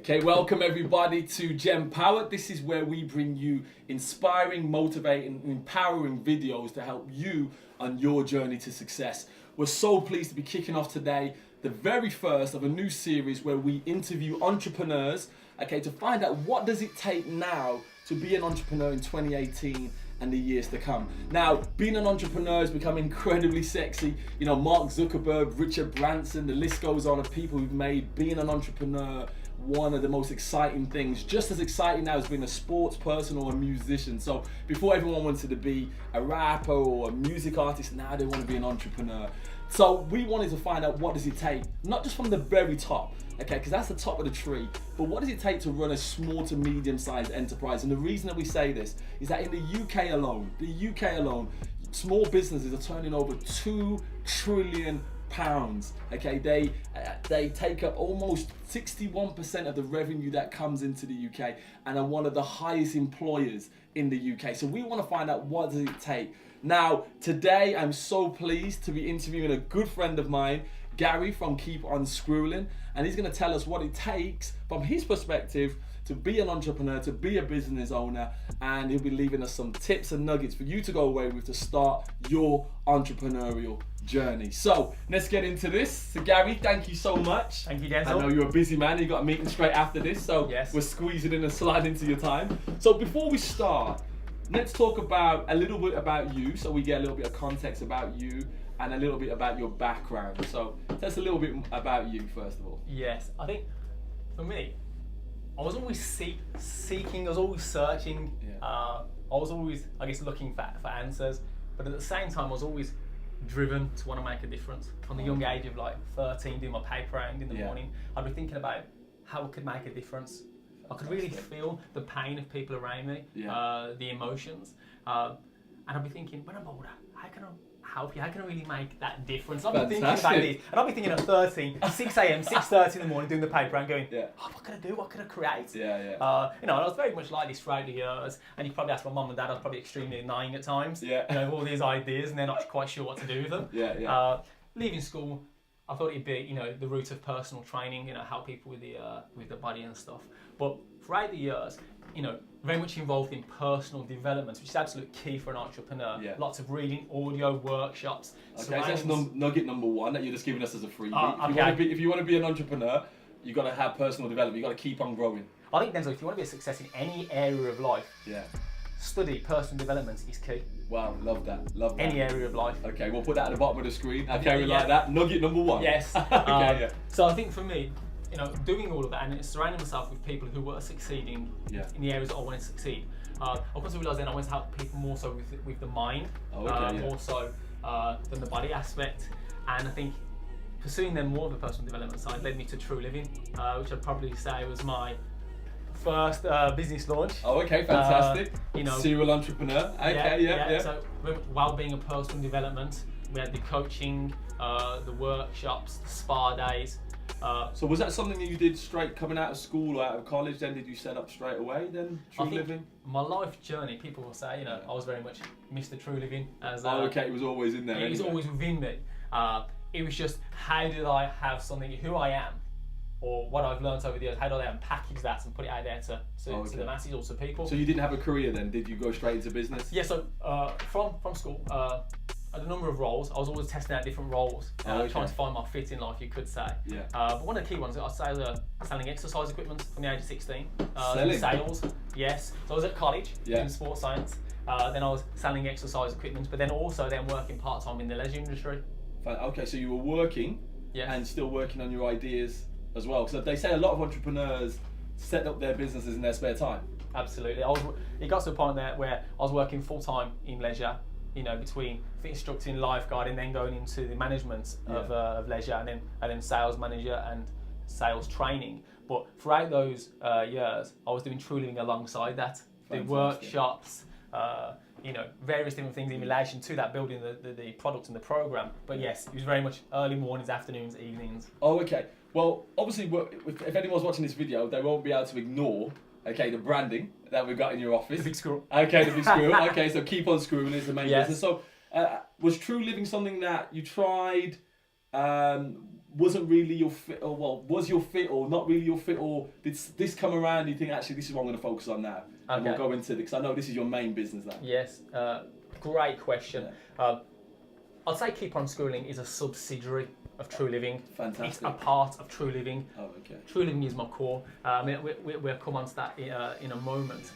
Okay, welcome everybody to GenPower. This is where we bring you inspiring, motivating, and empowering videos to help you on your journey to success. We're so pleased to be kicking off today the very first of a new series where we interview entrepreneurs, okay, to find out what does it take now to be an entrepreneur in 2018 and the years to come. Now, being an entrepreneur has become incredibly sexy. You know, Mark Zuckerberg, Richard Branson, the list goes on of people who've made being an entrepreneur one of the most exciting things, just as exciting now as being a sports person or a musician. So before everyone wanted to be a rapper or a music artist, now they want to be an entrepreneur. So we wanted to find out what does it take, not just from the very top, okay, because that's the top of the tree, but what does it take to run a small to medium-sized enterprise? And the reason that we say this is that in the UK alone, small businesses are turning over £2 trillion. Okay, they take up almost 61% of the revenue that comes into the UK and are one of the highest employers in the UK. So we want to find out what does it take. Now, today I'm so pleased to be interviewing a good friend of mine, Gary from Keep On Scrolling, and he's going to tell us what it takes from his perspective to be an entrepreneur, to be a business owner, and he'll be leaving us some tips and nuggets for you to go away with to start your entrepreneurial journey. So let's get into this. So Gary, thank you so much. Thank you, Denzel. I know you're a busy man. You got a meeting straight after this, so yes, we're squeezing in and sliding into your time. So before we start, let's talk about a little bit about you, so we get a little bit of context about you and a little bit about your background. So tell us a little bit about you first of all. Yes, I think for me, I was always seeking, I was always searching, I was always, I guess, looking for answers, but at the same time I was always driven to want to make a difference. From the young age of like 13, doing my paper round in the morning, I'd be thinking about how I could make a difference. I could really feel the pain of people around me, the emotions, and I'd be thinking, when I'm older, how can I help you? How can I really make that difference? I've been thinking about this, and I'll be thinking at 13, 6 a.m, 6:30 in the morning, doing the paper and going, what can I do? What can I create? You know, and I was very much like this throughout the years, and you probably ask my mum and dad, I was probably extremely annoying at times. You know, all these ideas, and they're not quite sure what to do with them. Leaving school, I thought it'd be, you know, the route of personal training, you know, help people with the body and stuff. But throughout the years, you know, very much involved in personal development, which is absolutely key for an entrepreneur. Lots of reading, audio, workshops. Okay, so that's nugget number one that you're just giving us as a freebie. If you want to be an entrepreneur, you've got to have personal development. You've got to keep on growing. I think, Denzel, if you want to be a success in any area of life, study personal development is key. Wow, love that. Any area of life. Okay, we'll put that at the bottom of the screen. Okay, we like that. Nugget number one. Yes. So I think for me, you know, doing all of that and surrounding myself with people who were succeeding in the areas that I wanted to succeed. I also realised then I wanted to help people more so with the mind, more so than the body aspect. And I think pursuing them more of the personal development side led me to True Living, which I'd probably say was my first business launch. Oh, okay, fantastic. You know, serial entrepreneur. Okay, So well-being and personal development. We had the coaching, the workshops, the spa days. So was that something that you did straight coming out of school or out of college? Then did you set up straight away? Then True Living. My life journey, people will say, you know, I was very much Mr. True Living. As it was always in there. It was always within me. It was just how did I have something, who I am, or what I've learned over the years. How do I unpackage that and put it out there to the masses or to people? So you didn't have a career then? Did you go straight into business? Yeah. So from school. I had a number of roles. I was always testing out different roles, trying to find my fit in life, you could say. But one of the key ones, I'd say, was selling exercise equipment from the age of 16. Sales, yes. So I was at college doing sports science. Then I was selling exercise equipment, but then also working part-time in the leisure industry. Okay, so you were working and still working on your ideas as well. So they say a lot of entrepreneurs set up their businesses in their spare time. Absolutely. It got to a point there where I was working full-time in leisure, you know, between instructing lifeguard and then going into the management of leisure and then sales manager and sales training. But throughout those years, I was doing True Living alongside that, doing workshops, you know, various different things in relation to that, building the product and the program. But yes, it was very much early mornings, afternoons, evenings. Oh, okay. Well, obviously, if anyone's watching this video, they won't be able to ignore the branding that we've got in your office. The big squirrel. Okay, the big squirrel. Okay, so Keep On Scrolling is the main business. So was True Living something that you tried wasn't really your fit, or was your fit, or not really your fit, or did this come around? You think actually this is what I'm going to focus on now, and we'll go into it, because I know this is your main business now. Yes, great question. Yeah. I'd say Keep On Schooling is a subsidiary of True Living. Fantastic. It's a part of True Living. Oh, okay. True Living is my core. We'll come on to that in a moment.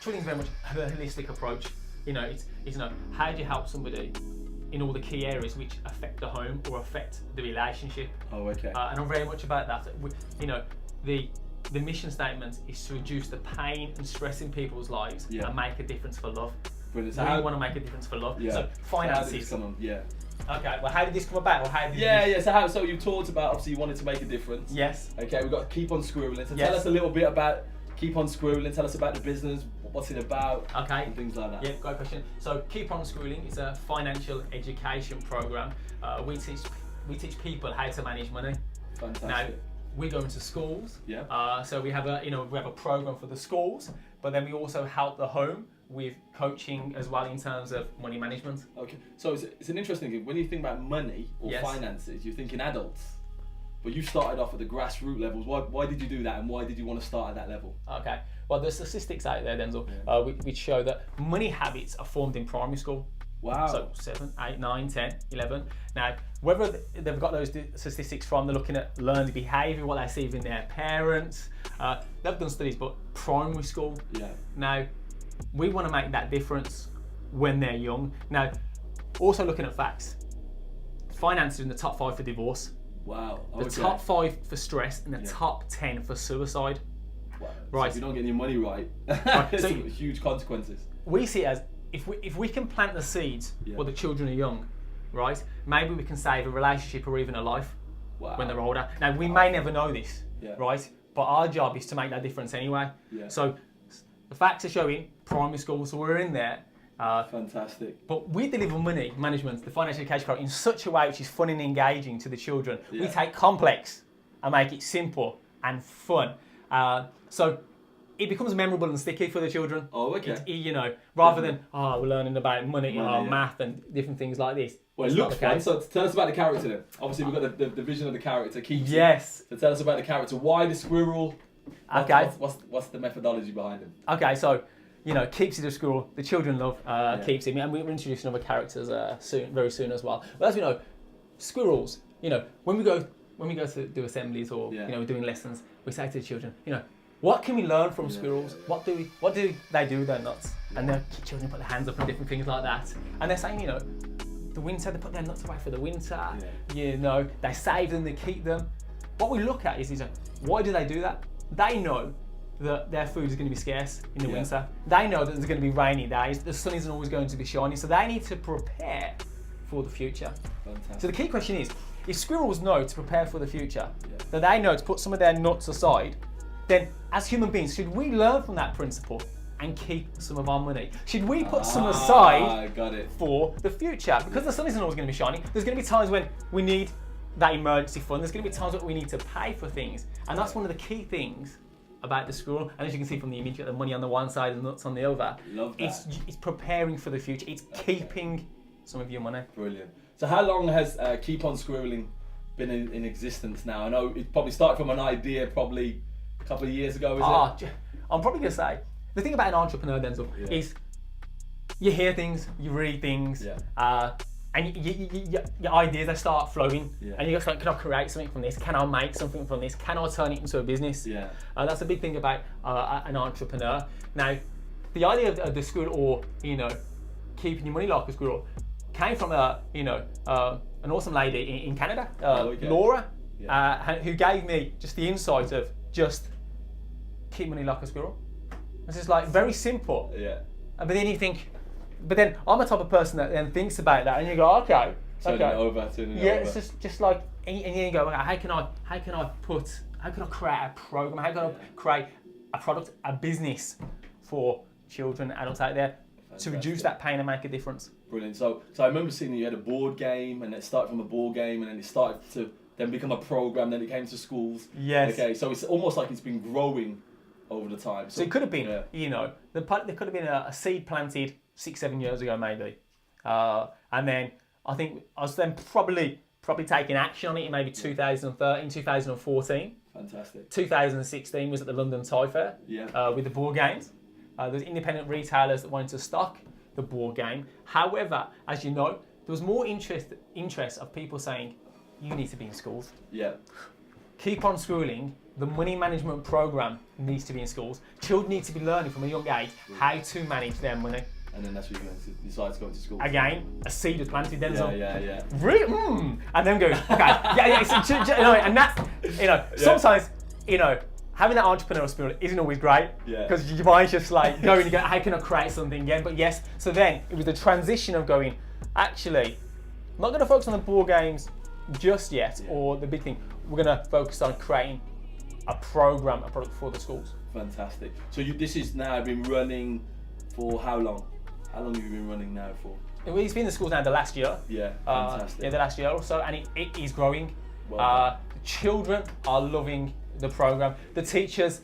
True Living is very much a holistic approach. It's how do you help somebody in all the key areas which affect the home or affect the relationship. Oh, okay. And I'm very much about that. The mission statement is to reduce the pain and stress in people's lives and make a difference for love. Brilliant. So we want to make a difference for love. So finances. Okay, well, how did this come about? Or how did So you talked about, obviously you wanted to make a difference. Yes. Okay, we've got to Keep On Squirreling. So tell us a little bit about Keep On Squirreling. Tell us about the business, what's it about, and things like that. Yeah, great question. So Keep On Squirreling is a financial education program. We teach people how to manage money. Fantastic. Now, we go into schools. Yeah. So we have a program for the schools, but then we also help the home with coaching as well in terms of money management. Okay, so it's an interesting thing. When you think about money or finances, you're thinking adults, but you started off at the grassroots levels. Why did you do that, and why did you want to start at that level? Okay, well, there's statistics out there, Denzel, which show that money habits are formed in primary school. Wow. So 7, 8, 9, 10, 11. Now, whether they've got those statistics from, they're looking at learned behaviour, what they see in their parents. They've done studies, but primary school. Yeah. Now, we want to make that difference when they're young. Now, also looking at facts, finances are in the top 5 for divorce. Wow. The top 5 for stress, and the top 10 for suicide. Wow. Right. So if you're not getting your money right, there's So huge consequences. We see it as if we can plant the seeds while the children are young, right? Maybe we can save a relationship or even a life when they're older. Now, we may never know this, right? But our job is to make that difference anyway. Yeah. So the facts are showing primary school, so we're in there. Fantastic. But we deliver money management, the financial education program, in such a way which is fun and engaging to the children. Yeah. We take complex and make it simple and fun. So it becomes memorable and sticky for the children. Oh, okay. Rather than, we're learning about money, math and different things like this. Well, it looks fun. So tell us about the character then. Obviously, we've got the vision of the character. Yes. So tell us about the character. Why the squirrel? What's the methodology behind him? Okay, so Keeps it a squirrel. The children love Keeps it, and we're introducing other characters very soon as well. But as we know, squirrels. When we go to do assemblies or we're doing lessons, we say to the children, what can we learn from squirrels? What do they do with their nuts? And the children put their hands up and different things like that. And they're saying, the winter, they put their nuts away for the winter. They save them, they keep them. What we look at is why do they do that? They know that their food is going to be scarce in the winter. They know that there's going to be rainy days. The sun isn't always going to be shining. So they need to prepare for the future. Fantastic. So the key question is, if squirrels know to prepare for the future, that they know to put some of their nuts aside, then as human beings, should we learn from that principle and keep some of our money? Should we put some aside for the future? Because the sun isn't always going to be shining. There's going to be times when we need that emergency fund. There's going to be times when we need to pay for things. And that's one of the key things about the squirrel. And as you can see from the image, you got the money on the one side and the nuts on the other. Love that. It's preparing for the future. It's keeping some of your money. Brilliant. So how long has Keep On Squirreling been in existence now? I know it probably started from an idea probably a couple of years ago, is it? I'm probably going to say, the thing about an entrepreneur, Denzel, is you hear things, you read things, and your ideas, they start flowing, and you go, can I create something from this? Can I make something from this? Can I turn it into a business? That's a big thing about an entrepreneur. Now, the idea of the squirrel, or keeping your money like a squirrel, came from an awesome lady in Canada, Laura, who gave me just the insight of just keep money like a squirrel. It's just like very simple. But then you think, but then I'm the type of person that then thinks about that, and you go, okay. Turning it over. It's just like, and then you go, how can I create a program? How can I create a product, a business for children, adults out there to reduce that pain and make a difference? Brilliant. So I remember seeing that you had a board game, and it started from a board game, and then it started to then become a program. Then it came to schools. Yes. Okay. So it's almost like it's been growing over the time. So it could have been, there could have been a seed planted 6-7 years ago maybe, and then I think I was then probably probably taking action on it in maybe 2013, 2014. Fantastic. 2016 was at the London Toy Fair with the board games. There's independent retailers that wanted to stock the board game. However, as you know, there was more interest of people saying, you need to be in schools. Yeah. Keep on schooling. The money management program needs to be in schools. Children need to be learning from a young age how to manage their money. And then that's when you're going to decide to go into school. Again, a seed was planted. Then Yeah. Really? And then go, okay, and that's, sometimes, having that entrepreneurial spirit isn't always great because your mind's just like going and go, how can I create something again? But yes, so then it was the transition of going, actually, I'm not going to focus on the board games just yet or the big thing. We're going to focus on creating a product for the schools. Fantastic. So this is now been running for how long? How long have you been running now for? It's been in the schools now the last year. Yeah, fantastic. The last year or so, and it is growing. Well the children are loving the program. The teachers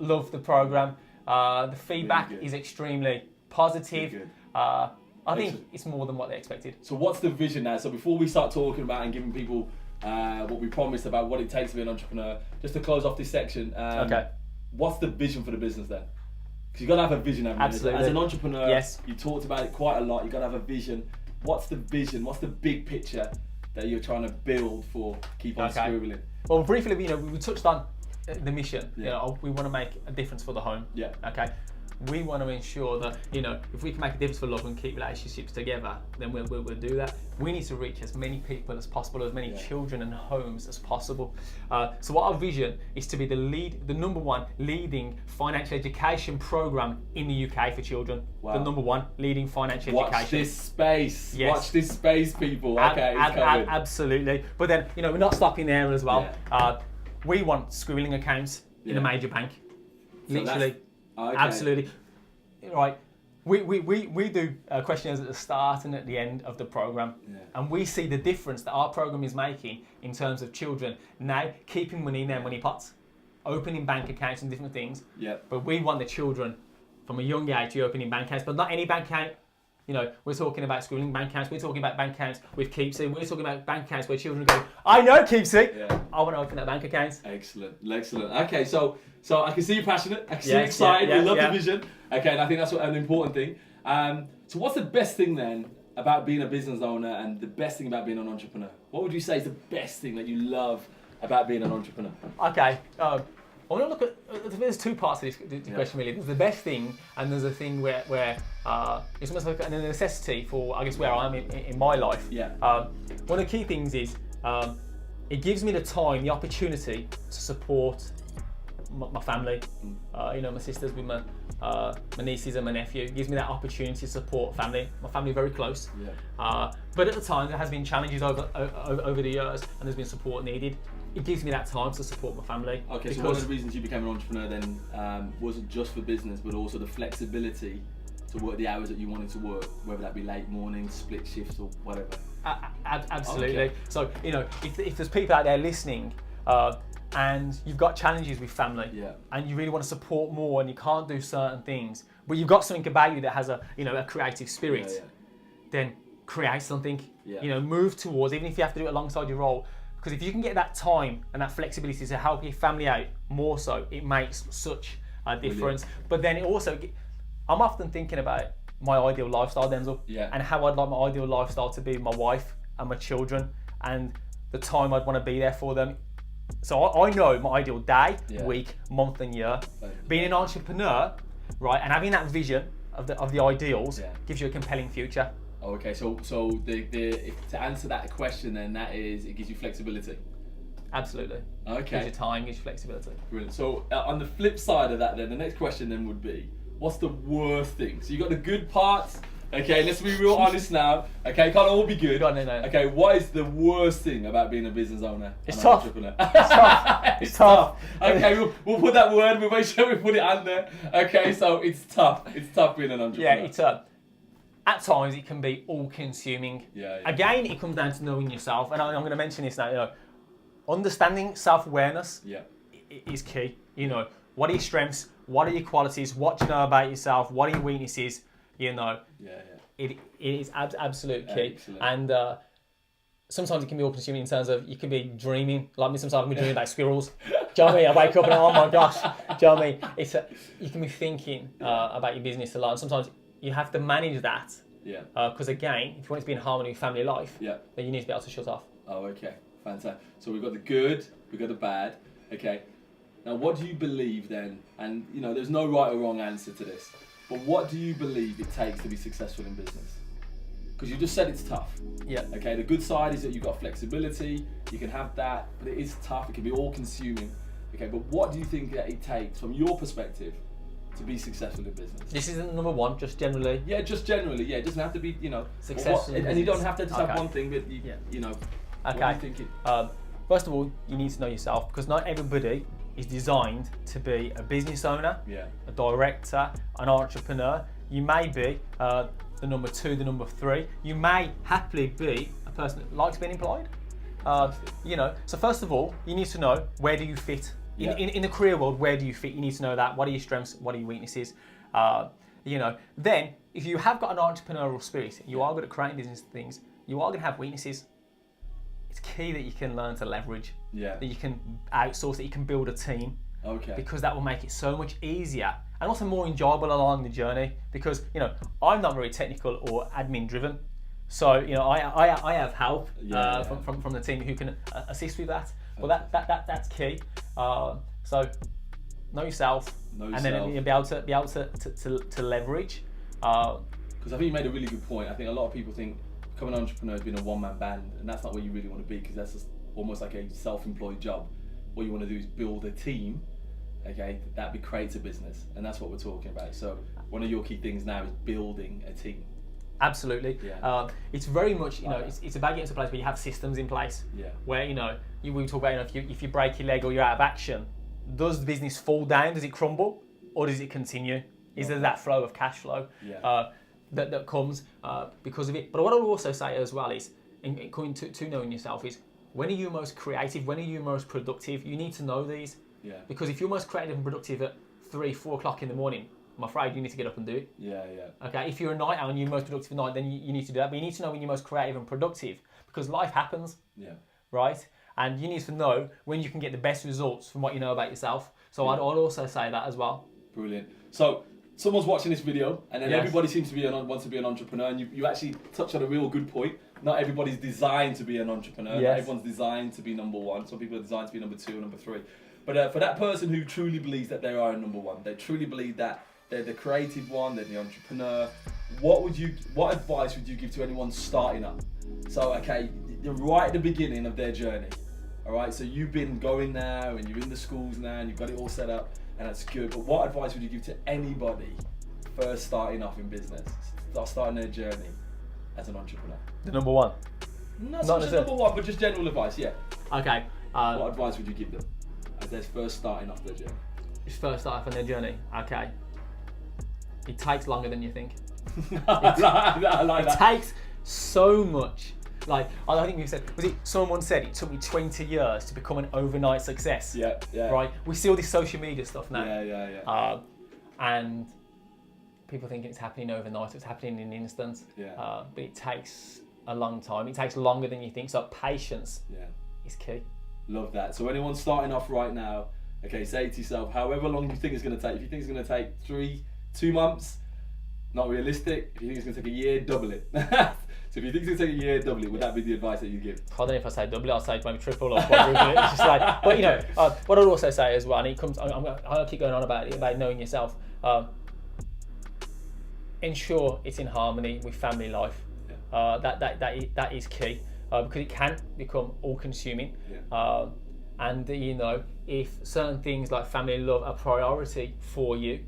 love the program. The feedback is extremely positive. Really good. I think it's more than what they expected. So what's the vision now? So before we start talking about and giving people what we promised about what it takes to be an entrepreneur, just to close off this section, what's the vision for the business then? Because you've got to have a vision, haven't you? Absolutely. As an entrepreneur, yes. You talked about it quite a lot. You've got to have a vision. What's the vision? What's the big picture that you're trying to build for Keep On Scribbling? Well, briefly, we touched on the mission. We want to make a difference for the home. Yeah. Okay. We want to ensure that, if we can make a difference for love and keep relationships together, then we'll do that. We need to reach as many people as possible, as many children and homes as possible. So what our vision is to be the number one leading financial education program in the UK for children. Wow. The number one leading financial education. Watch this space. Yes. Watch this space, people. Okay, it's coming. Absolutely. But then, we're not stopping there as well. Yeah. We want schooling accounts in a major bank. So literally. Okay. Absolutely. Right. We do questionnaires at the start and at the end of the program, and we see the difference that our program is making in terms of children now keeping money in their money pots, opening bank accounts and different things. Yeah. But we want the children from a young age to opening bank accounts, but not any bank account. We're talking about schooling bank accounts. We're talking about bank accounts with Keepsy. We're talking about bank accounts where children go, I know Keepsy. Yeah. I want to open that bank account. Excellent. Okay, so I can see you're passionate. I can see you're excited. We love the vision. Okay, and I think that's an important thing. So what's the best thing then about being a business owner and the best thing about being an entrepreneur? What would you say is the best thing that you love about being an entrepreneur? Okay. I want to look at, there's two parts to this question really. There's the best thing and there's a thing where it's almost like a necessity for, I guess, where I am in my life. Yeah. One of the key things is it gives me the time, the opportunity to support my family. My sisters with my nieces and my nephew. It gives me that opportunity to support family. My family are very close. Yeah. But at the time, there has been challenges over the years and there's been support needed. It gives me that time to support my family. Okay, so one of the reasons you became an entrepreneur then wasn't just for business, but also the flexibility to work the hours that you wanted to work, whether that be late mornings, split shifts, or whatever. Absolutely. Okay. So, if there's people out there listening and you've got challenges with family and you really want to support more and you can't do certain things, but you've got something about you that has a creative spirit, then create something. Move towards, even if you have to do it alongside your role. Because if you can get that time and that flexibility to help your family out more so, it makes such a difference. Brilliant. But then it also, I'm often thinking about my ideal lifestyle, Denzel, and how I'd like my ideal lifestyle to be with my wife and my children and the time I'd want to be there for them. So I know my ideal day, week, month and year. Being an entrepreneur, right, and having that vision of the ideals gives you a compelling future. Oh, okay, so to answer that question then, that is, it gives you flexibility. Absolutely. Okay. Gives you time, gives you flexibility. Brilliant. So on the flip side of that then, the next question then would be, what's the worst thing? So you got the good parts. Okay, let's be real honest now. Okay, can't all be good. No. Okay, what is the worst thing about being a business owner? It's tough. Entrepreneur? It's tough. Okay, we'll put that word. We'll make sure we put it on there. Okay, so it's tough. It's tough being an entrepreneur. Yeah, it's tough. At times it can be all-consuming. Again, it comes down to knowing yourself, and I'm going to mention this now. Understanding self-awareness is key. What are your strengths? What are your qualities? What do you know about yourself? What are your weaknesses? It is absolute key. Excellent. And sometimes it can be all consuming in terms of you can be dreaming. Like me, sometimes I can be dreaming about squirrels. Do you know what I mean? I wake up and oh my gosh. Do you know what I mean? You can be thinking about your business a lot, and sometimes you have to manage that. Yeah. Because again, if you want it to be in harmony with family life, then you need to be able to shut off. Oh, okay. Fantastic. So we've got the good, we've got the bad. Okay. Now, what do you believe then? And you know, there's no right or wrong answer to this. But what do you believe it takes to be successful in business? Because you just said it's tough. Yeah. Okay. The good side is that you've got flexibility. You can have that, but it is tough. It can be all-consuming. Okay. But what do you think that it takes, from your perspective, to be successful in business? This isn't number one, just generally. Yeah, just generally. Yeah, it doesn't have to be, Successful. And you don't have to just have one thing, but you know. Okay. What do you think First of all, you need to know yourself, because not everybody is designed to be a business owner, a director, an entrepreneur. You may be the number 2, the number 3. You may happily be a person that likes being employed. So first of all, you need to know, where do you fit in the career world? Where do you fit? You need to know that. What are your strengths? What are your weaknesses? Then if you have got an entrepreneurial spirit, you are good at creating business things. You are going to have weaknesses. It's key that you can learn to leverage. That you can outsource. That you can build a team. Okay. Because that will make it so much easier and also more enjoyable along the journey. Because I'm not very technical or admin driven, so I have help from the team who can assist with that. But that's key. So know yourself, then you'll be able to leverage. Because I think you made a really good point. I think a lot of people think becoming an entrepreneur is being a one-man band, and that's not where you really want to be, because that's just almost like a self-employed job. What you want to do is build a team, okay, that creates a business, and that's what we're talking about. So one of your key things now is building a team. Absolutely. It's very much, it's about getting to a place where you have systems in place. Where we talk about, if you break your leg or you're out of action, does the business fall down? Does it crumble, or does it continue? Is there that flow of cash flow that comes because of it? But what I would also say as well is, in coming to knowing yourself, is when are you most creative? When are you most productive? You need to know these. Because if you're most creative and productive at 3-4 o'clock in the morning, I'm afraid you need to get up and do it. Okay, if you're a night owl and you're most productive at night, then you need to do that. But you need to know when you're most creative and productive, because life happens. Right? And you need to know when you can get the best results from what you know about yourself. So I'd also say that as well. Brilliant. So someone's watching this video, and then everybody seems to wants to be an entrepreneur, and you actually touched on a real good point. Not everybody's designed to be an entrepreneur. Not everyone's designed to be number 1. Some people are designed to be number 2 or number 3. But for that person who truly believes that they are a number 1, they truly believe that they're the creative one, they're the entrepreneur, what advice would you give to anyone starting up? So, okay, you're right at the beginning of their journey. All right, so you've been going now, and you're in the schools now, and you've got it all set up, and that's good. But what advice would you give to anybody first starting off in business, starting their journey as an entrepreneur? The number 1. Not just number 1, but just general advice. Okay. What advice would you give them as they're first starting off their journey? First start off on their journey. Okay. It takes longer than you think. I like that. It takes so much. Like, I think we've said, someone said it took me 20 years to become an overnight success. Right? We see all this social media stuff now. And people think it's happening overnight, it's happening in an instant. But it takes a long time. It takes longer than you think. So patience is key. Love that. So anyone starting off right now, okay, say to yourself, however long you think it's going to take. If you think it's going to take 2 months, not realistic. If you think it's going to take a year, double it. So if you think it's going to take a year, double it. Would that be the advice that you give? I don't know if I say double it, I'll say maybe triple or quadruple it. It's just like, but what I'd also say as well, and it comes, I'll keep going on about it, about knowing yourself. Ensure it's in harmony with family life. That is key, because it can become all-consuming. And if certain things like family and love are priority for you,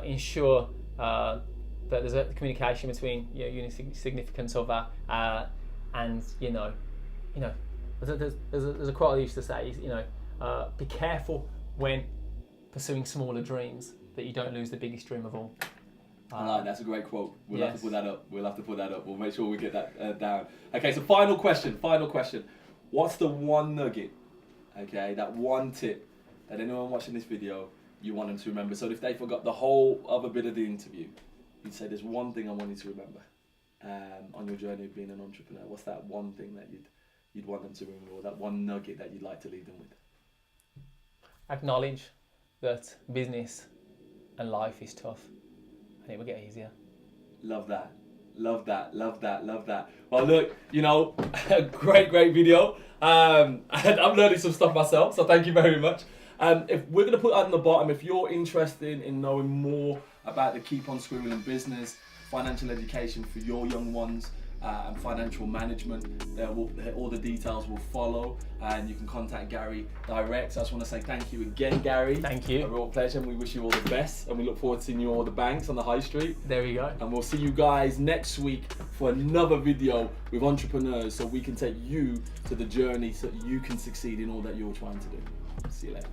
ensure that there's a communication between you and your significant other, and there's a quote I used to say is be careful when pursuing smaller dreams, that you don't lose the biggest dream of all. I like, that's a great quote. We'll have to put that up. We'll make sure we get that down. Okay, so final question. What's the one nugget, okay, that one tip that anyone watching this video you want them to remember? So if they forgot the whole other bit of the interview, you'd say there's one thing I want you to remember on your journey of being an entrepreneur. What's that one thing that you'd want them to remember, or that one nugget that you'd like to leave them with? Acknowledge that business and life is tough, and it will get easier. Love that. Love that, love that, love that. Well, look, you know, great video. I'm learning some stuff myself, so thank you very much. If we're going to put that on the bottom, if you're interested in knowing more about the Keep on Scribbling business, financial education for your young ones, and financial management, all the details will follow, and you can contact Gary direct. So I just want to say thank you again, Gary. Thank you. A real pleasure, and we wish you all the best, and we look forward to seeing you all at the banks on the high street. There we go. And we'll see you guys next week for another video with entrepreneurs, so we can take you to the journey so you can succeed in all that you're trying to do. See you later.